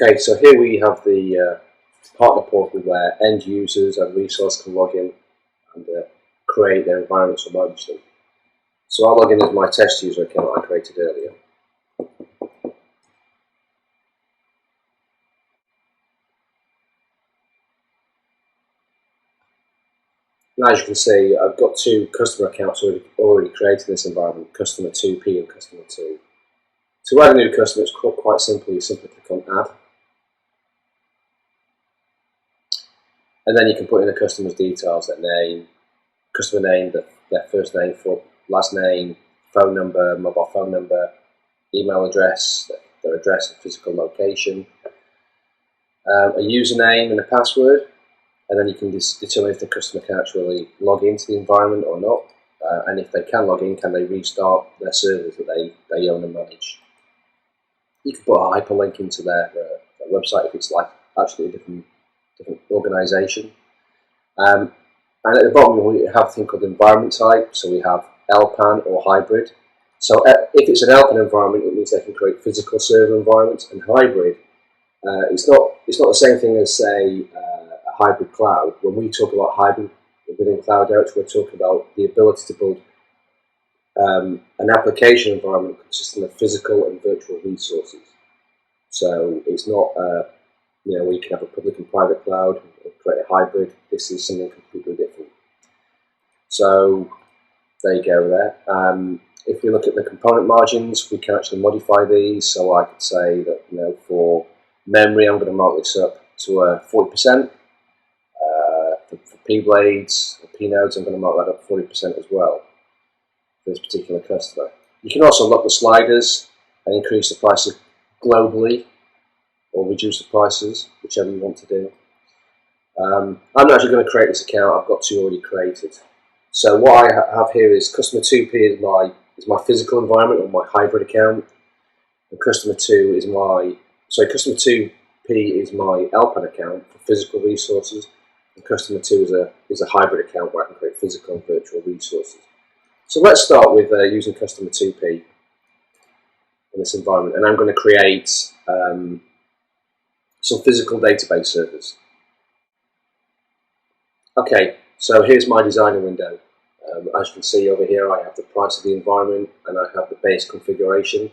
Okay, so here we have the partner portal where end users and resellers can log in and create their environments remotely. So I'll log in as my test user account I created earlier. And as you can see, I've got two customer accounts already created in this environment, customer 2P and customer 2. To add a new customer, it's quite simple. You simply click on add. And then you can put in the customer's details, their name, customer name, their first name, full last name, phone number, mobile phone number, email address, their address and physical location, a username and a password, and then you can determine if the customer can actually log into the environment or not, and if they can log in, can they restart their servers that they own and manage. You can put a hyperlink into their website if it's like actually a different organisation. And at the bottom we have a thing called environment type, so we have LPAN or hybrid. So if it's an LPAN environment, it means they can create physical server environments, and hybrid, it's not the same thing as, say, a hybrid cloud. When we talk about hybrid within CloudX, we're talking about the ability to build an application environment consisting of physical and virtual resources. So it's not, where you can have a public and private cloud and create a hybrid. This is something completely different. So there you go there. If we look at the component margins, we can actually modify these. So I could say that, for memory, I'm going to mark this up to 40%. For P-blades, P-nodes, I'm going to mark that up 40% as well for this particular customer. You can also lock the sliders and increase the prices globally or reduce the prices, whichever you want to do. I'm not actually going to create this account. I've got two already created. So what I have here is customer 2P is my physical environment or my hybrid account, and customer 2 is customer 2P is my LPAN account for physical resources, and customer 2 is a hybrid account where I can create physical and virtual resources. So let's start with using customer 2P in this environment, and I'm going to create some physical database servers. Okay, so here's my designer window. As you can see over here, I have the price of the environment and I have the base configuration.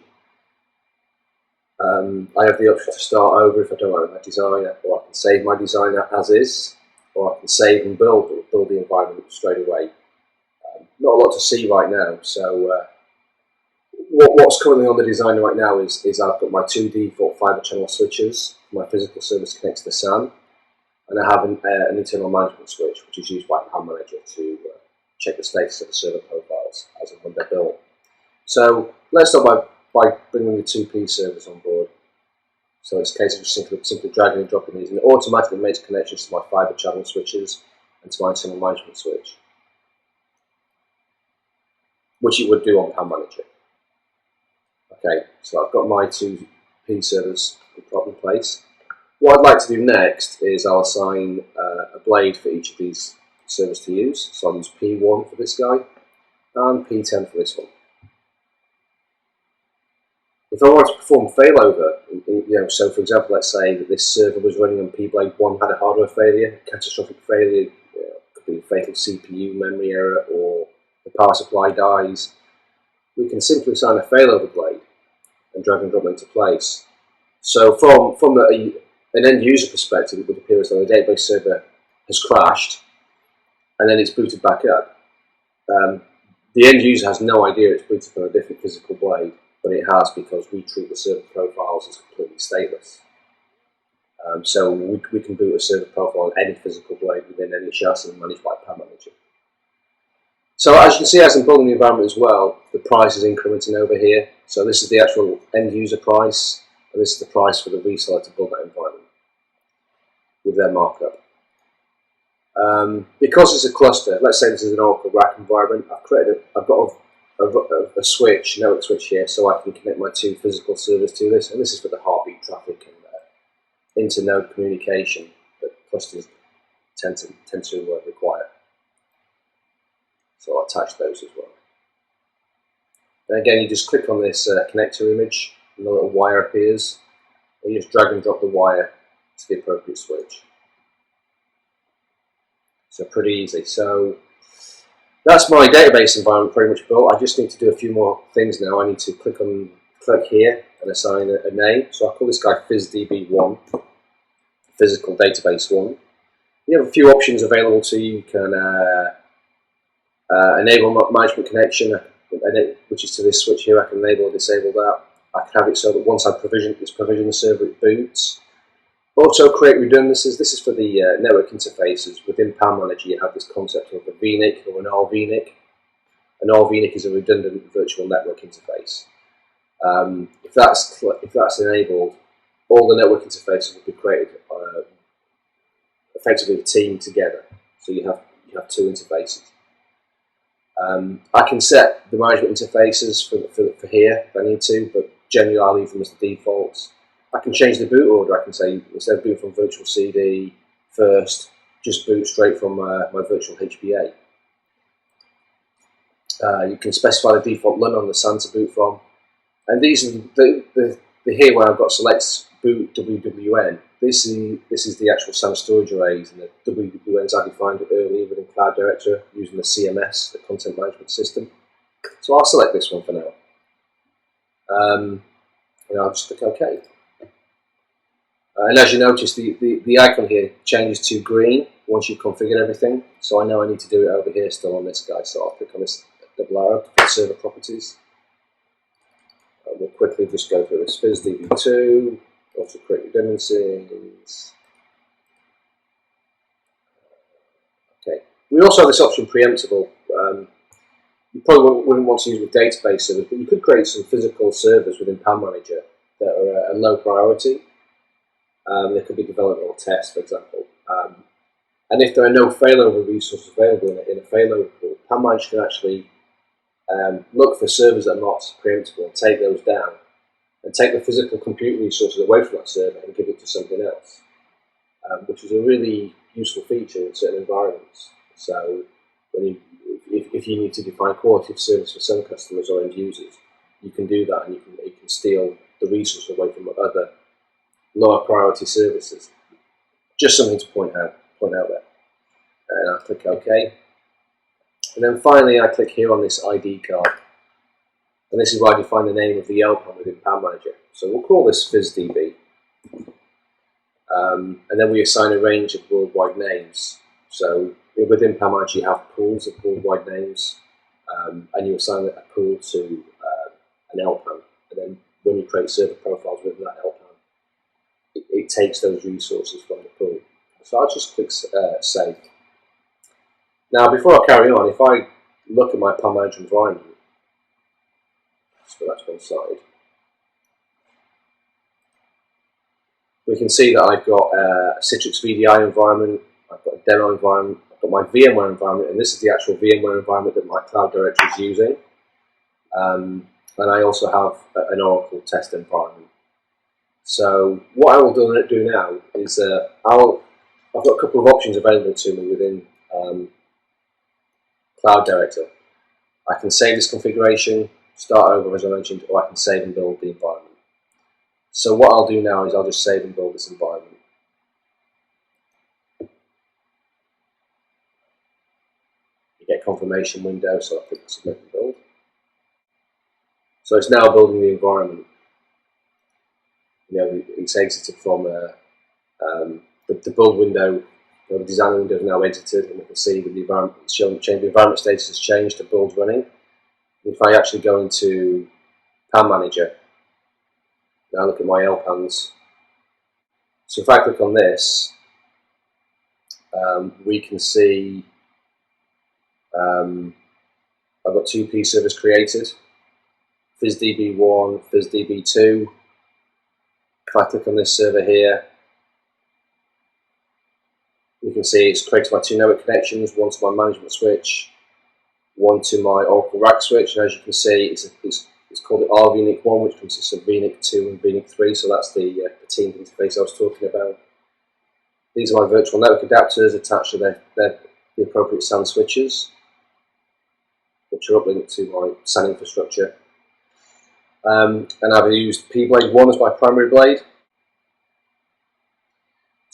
I have the option to start over if I don't like my design, or I can save my design as is, or I can save and build the environment straight away. Not a lot to see right now, so what's currently on the designer right now is I've got my two default fiber channel switches. My physical service connects to the SAN, and I have an internal management switch, which is used by PAN Manager to check the status of the server profiles as and when they're built. So let's start by bringing the 2P servers on board. So it's a case of just simply dragging and dropping these, and it automatically makes connections to my fiber channel switches and to my internal management switch, which it would do on PAN Manager. Okay, so I've got my 2P servers in place. What I'd like to do next is I'll assign a blade for each of these servers to use. So I'll use P1 for this guy and P10 for this one. If I want to perform failover, so for example, let's say that this server was running on P-blade 1, had a hardware failure, catastrophic failure, could be a fatal CPU memory error, or the power supply dies, we can simply assign a failover blade and drag and drop it into place. So from an end user perspective, it would appear as though the database server has crashed and then it's booted back up. The end user has no idea it's booted from a different physical blade, but it has, because we treat the server profiles as completely stateless. So we can boot a server profile on any physical blade within any chassis managed by PAN Manager. So as you can see, as I'm building the environment as well, the price is incrementing over here. So this is the actual end user price, and this is the price for the reseller to build that environment with their markup. Because it's a cluster, let's say this is an Oracle RAC environment, I've got a switch, network switch here, so I can connect my two physical servers to this, and this is for the heartbeat traffic and inter-node communication that clusters tend to require. So I'll attach those as well. And again, you just click on this connector image, and the little wire appears, and you just drag and drop the wire to the appropriate switch. So pretty easy. So that's my database environment pretty much built. I just need to do a few more things now. I need to click here and assign a name. So I'll call this guy PhysDB1, Physical Database 1. You have a few options available to you. You can enable management connection, which is to this switch here. I can enable or disable that. I can have it so that once I provision the server, it boots. Also create redundancies. This is for the network interfaces. Within PAM Manager, you have this concept of a VNIC or an RVNIC. An RVNIC is a redundant virtual network interface. If that's enabled, all the network interfaces will be created effectively teamed together. So you have two interfaces. I can set the management interfaces for here if I need to, but generally I'll leave them as the defaults. I can change the boot order. I can say instead of booting from virtual CD first, just boot straight from my virtual HBA. You can specify the default LUN on the SAN to boot from, and these are the here where I've got select boot WWN. This is the actual SAN storage arrays, and the WWNs I defined earlier within Cloud Director using the CMS, the Content Management System. So I'll select this one for now, and I'll just click OK. And as you notice, the icon here changes to green once you've configured everything. So I know I need to do it over here still on this guy. So I'll click on this double arrow for server properties. We'll quickly just go through this. PhysDB2, also create redundancies. Okay. We also have this option preemptible. You probably wouldn't want to use with database servers, but you could create some physical servers within PAM Manager that are a low priority. There could be development or test, for example. And if there are no failover resources available in a failover pool, PAM Manager can actually look for servers that are not preemptible and take those down, and take the physical compute resources away from that server and give it to something else, which is a really useful feature in certain environments. So if you need to define quality of service for some customers or end users, you can do that, and you can steal the resources away from other lower priority services. Just something to point out there. And I'll click OK. And then finally I click here on this ID card. And this is where I define the name of the LPAN within PAM Manager. So we'll call this PhysDB. And then we assign a range of worldwide names. So within PAM Manager you have pools of worldwide names, and you assign a pool to an LPAN. And then when you create server profiles within that LPAN, it takes those resources from the pool. So I'll just click Save. Now, before I carry on, if I look at my PAM Manager environment, let's go back to one side, we can see that I've got a Citrix VDI environment, I've got a demo environment, I've got my VMware environment, and this is the actual VMware environment that my Cloud Director is using. And I also have an Oracle test environment. So what I will do now is I've got a couple of options available to me within Cloud Director. I can save this configuration, start over as I mentioned, or I can save and build the environment. So what I'll do now is I'll just save and build this environment. You get confirmation window, so I click Submit and Build. So it's now building the environment. You know, it's exited from the build window. The design window is now edited, and we can see that the environment is showing change. The environment status has changed to build running. If I actually go into PAM Manager, now look at my LPANs. So if I click on this, we can see I've got two P servers created, PhysDB1, PhysDB2. If I click on this server here, you can see it's created my two network connections, one to my management switch, one to my Oracle rack switch, and as you can see, it's called the RVNIC1, which consists of VNIC2 and VNIC3, so that's the teamed interface I was talking about. These are my virtual network adapters attached to the appropriate SAN switches, which are uplinked to my SAN infrastructure. And I've used pBlade1 as my primary blade.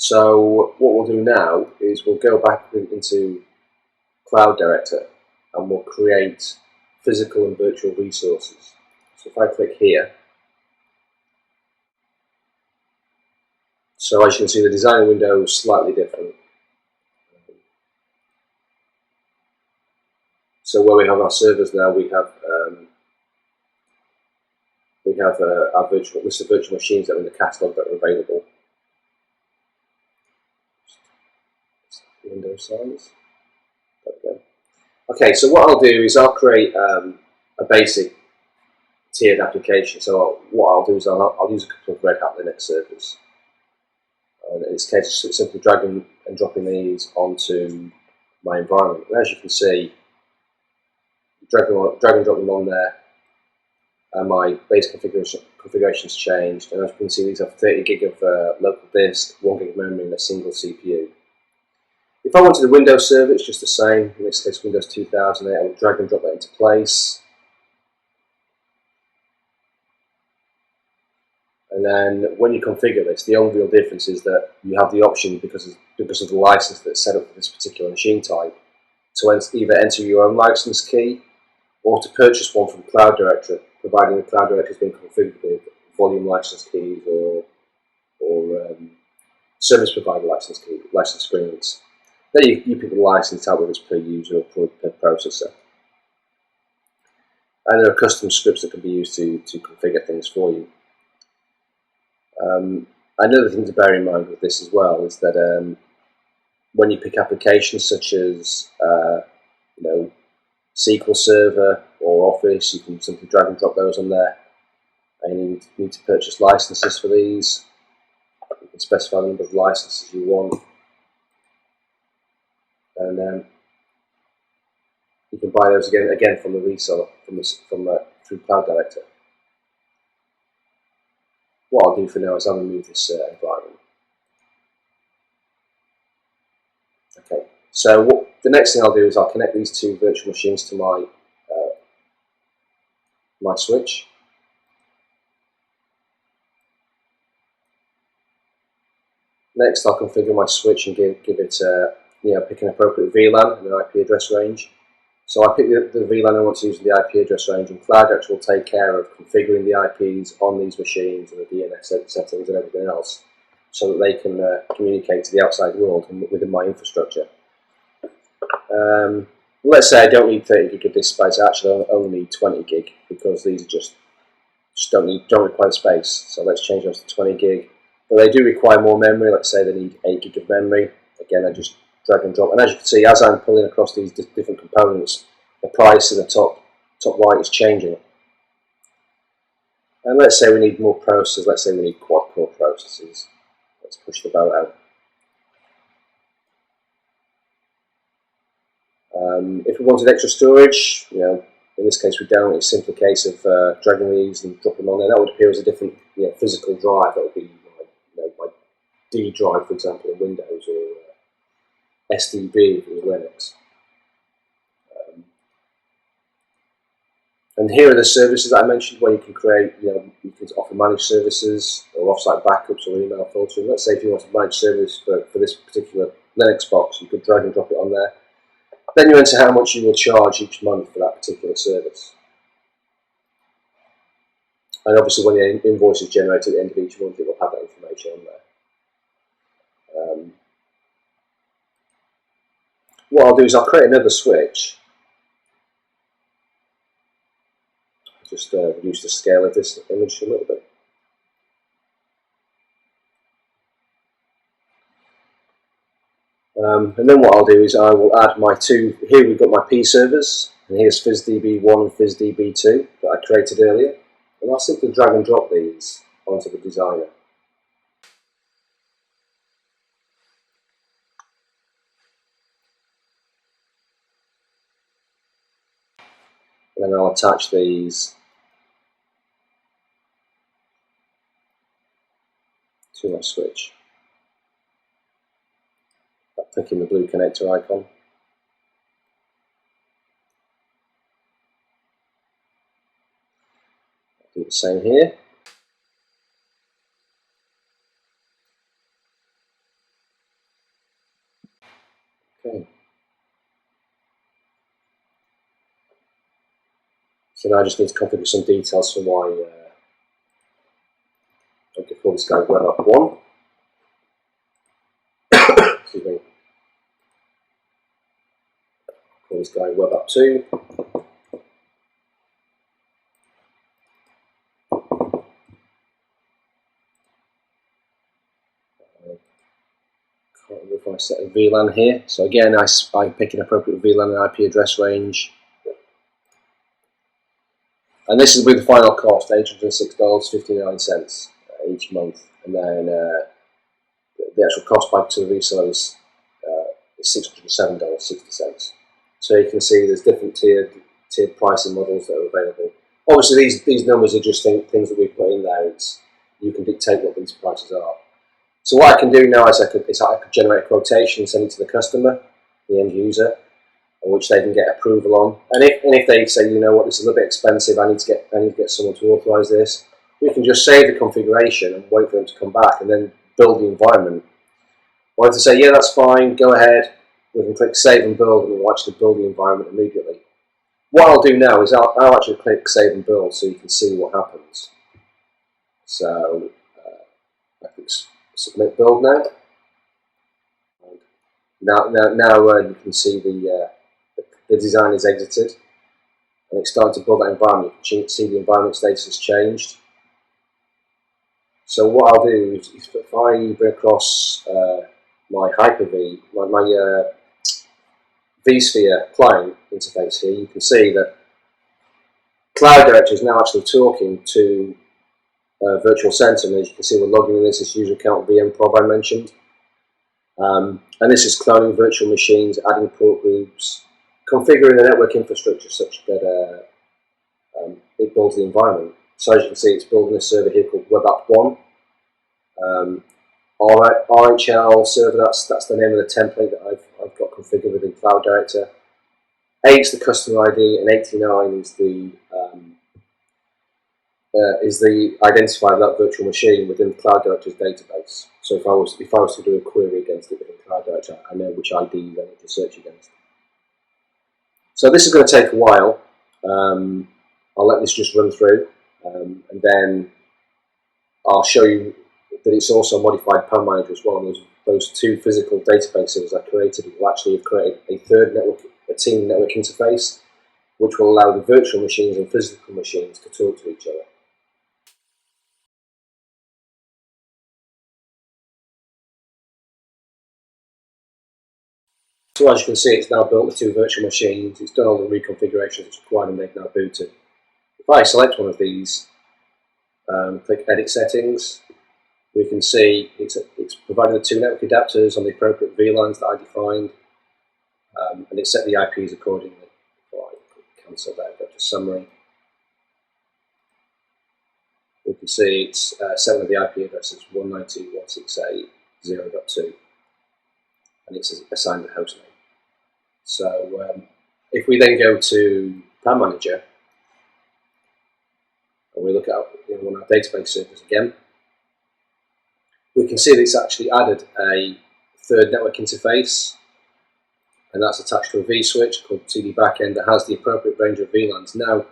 So what we'll do now is we'll go back into Cloud Director and we'll create physical and virtual resources. So if I click here, so as you can see the design window is slightly different. So where we have our servers now, we have our virtual list of virtual machines that are in the catalog that are available. Window size. There we go. Okay, so what I'll do is I'll create a basic tiered application. So what I'll do is I'll use a couple of Red Hat Linux servers. And in this case, it's simply dragging and dropping these onto my environment. And as you can see, drag and drop them on there, and my base configuration's changed. And as you can see, these have 30 gig of local disk, 1 gig of memory, and a single CPU. If I wanted a Windows server, it's just the same. In this case, Windows 2008, I would drag and drop that into place. And then when you configure this, the only real difference is that you have the option, because of the license that's set up for this particular machine type, to either enter your own license key or to purchase one from Cloud Director, providing the Cloud Director has been configured with volume license keys or service provider license agreements. Then you pick the license type, whether it's per user or per processor. And there are custom scripts that can be used to configure things for you. Another thing to bear in mind with this as well is that when you pick applications such as SQL Server or Office, you can simply drag and drop those on there. And you need to purchase licenses for these. You can specify the number of licenses you want, and you can buy those again from the reseller through Cloud Director. What I'll do for now is I'll remove this environment. Okay, so the next thing I'll do is I'll connect these two virtual machines to my my switch. Next, I'll configure my switch and give it pick an appropriate VLAN and an IP address range. So I pick the VLAN I want to use in the IP address range, and Cloud Director will take care of configuring the IPs on these machines and the DNS settings and everything else, so that they can communicate to the outside world within my infrastructure. Let's say I don't need 30 gig of disk space. I actually only need 20 gig because these are just don't require space. So let's change those to 20 gig. But they do require more memory. Let's say they need 8 gig of memory. Again, I just drag and drop. And as you can see, as I'm pulling across these different components, the price in the top right is changing. And let's say we need more processors. Let's say we need quad-core processors. Let's push the boat out. If we wanted extra storage, in this case we don't. It's a simple case of dragging these and dropping them on there. That would appear as a different physical drive. That would be my D drive, for example, in Windows, or SDB if it was Linux. And here are the services that I mentioned where you can create, you can offer managed services or offsite backups or email filtering. Let's say if you want a managed service for this particular Linux box, you could drag and drop it on there. Then you enter how much you will charge each month for that particular service. And obviously when the invoice is generated at the end of each month, it will have that information on there. What I'll do is I'll create another switch. Just reduce the scale of this image a little bit. And then what I'll do is I will add my two. Here we've got my P servers, and here's FizzDB1 and FizzDB2 that I created earlier. And I'll simply drag and drop these onto the designer. And then I'll attach these to my switch by clicking the blue connector icon. I'll do the same here. Okay. So now I just need to configure some details for my, I can call this guy web app 1. Excuse me. Call this guy web app 2. Can't remember if I set a VLAN here. So again, I pick an appropriate VLAN and IP address range. And this is with the final cost, $806.59 each month. And then the actual cost back to the reseller is $607.60. So you can see there's different tiered pricing models that are available. Obviously, these numbers are just things that we put in there. You can dictate what these prices are. So what I can do now is I could generate a quotation and send it to the customer, the end user, which they can get approval on. And if they say, you know what, this is a little bit expensive, I need to get someone to authorise this, we can just save the configuration and wait for them to come back and then build the environment. Or if they say, yeah, that's fine, go ahead, we can click save and build, and we'll actually build the environment immediately. What I'll do now is I'll actually click save and build so you can see what happens. So I click submit build now. Now you can see the design is exited and it's starting to build that environment. You can see the environment status has changed. So what I'll do is if I bring across my Hyper-V, my vSphere client interface here, you can see that Cloud Director is now actually talking to Virtual Center, and as you can see we're logging in this user account VMprov I mentioned. And this is cloning virtual machines, adding port groups, configuring the network infrastructure such that it builds the environment. So as you can see, it's building a server here called web app 1. RHL server, that's the name of the template that I've got configured within Cloud Director. 8 is the customer ID, and 89 is the identifier of that virtual machine within Cloud Director's database. So if I was to do a query against it within Cloud Director, I know which ID I need to search against. So this is going to take a while. I'll let this just run through, and then I'll show you that it's also a modified PAN manager as well. And those two physical databases I created will actually have created a team network interface, which will allow the virtual machines and physical machines to talk to each other. So as you can see, it's now built the two virtual machines. It's done all the reconfigurations that's required, and they've now booted. If I select one of these, click Edit Settings, we can see it's providing the two network adapters on the appropriate VLANs that I defined, and it set the IPs accordingly. Before I cancel that, go to Summary. We can see it's set with the IP addresses 192.168.0.2, and it's assigned a host name. So if we then go to PAN Manager, and we look at one of our database servers again, we can see that it's actually added a third network interface, and that's attached to a vSwitch called TD Backend that has the appropriate range of VLANs. Now,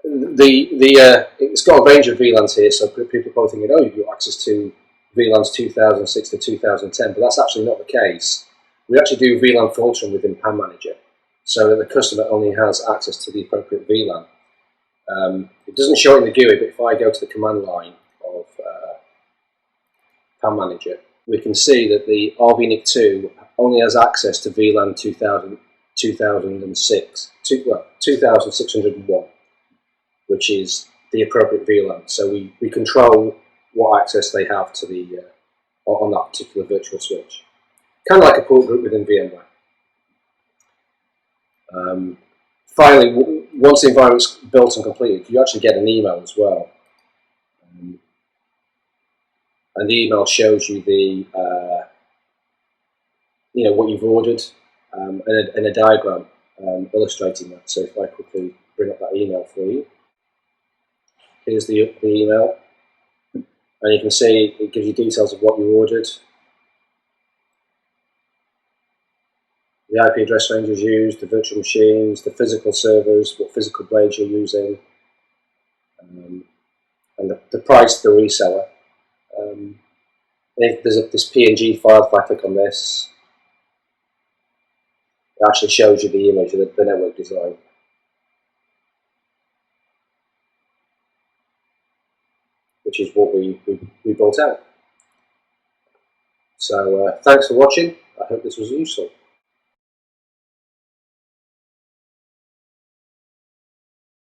it's got a range of VLANs here, so people are probably thinking, oh, you've got access to VLANs 2006 to 2010, but that's actually not the case. We actually do VLAN filtering within PAN Manager, so that the customer only has access to the appropriate VLAN. It doesn't show it in the GUI, but if I go to the command line of PAN Manager, we can see that the RVNIC2 only has access to VLAN 2601, which is the appropriate VLAN. So we control what access they have to the on that particular virtual switch, kind of like a port group within VMware. Finally, once the environment's built and completed, you actually get an email as well. And the email shows you the what you've ordered, and a diagram illustrating that. So if I quickly bring up that email for you, here's the email, and you can see it gives you details of what you ordered. the IP address ranges used, the virtual machines, the physical servers, what physical blades you're using, and the price to the reseller. If there's this PNG file, if I click on this, it actually shows you the image of the network design. Which is what we built out. So thanks for watching. I hope this was useful.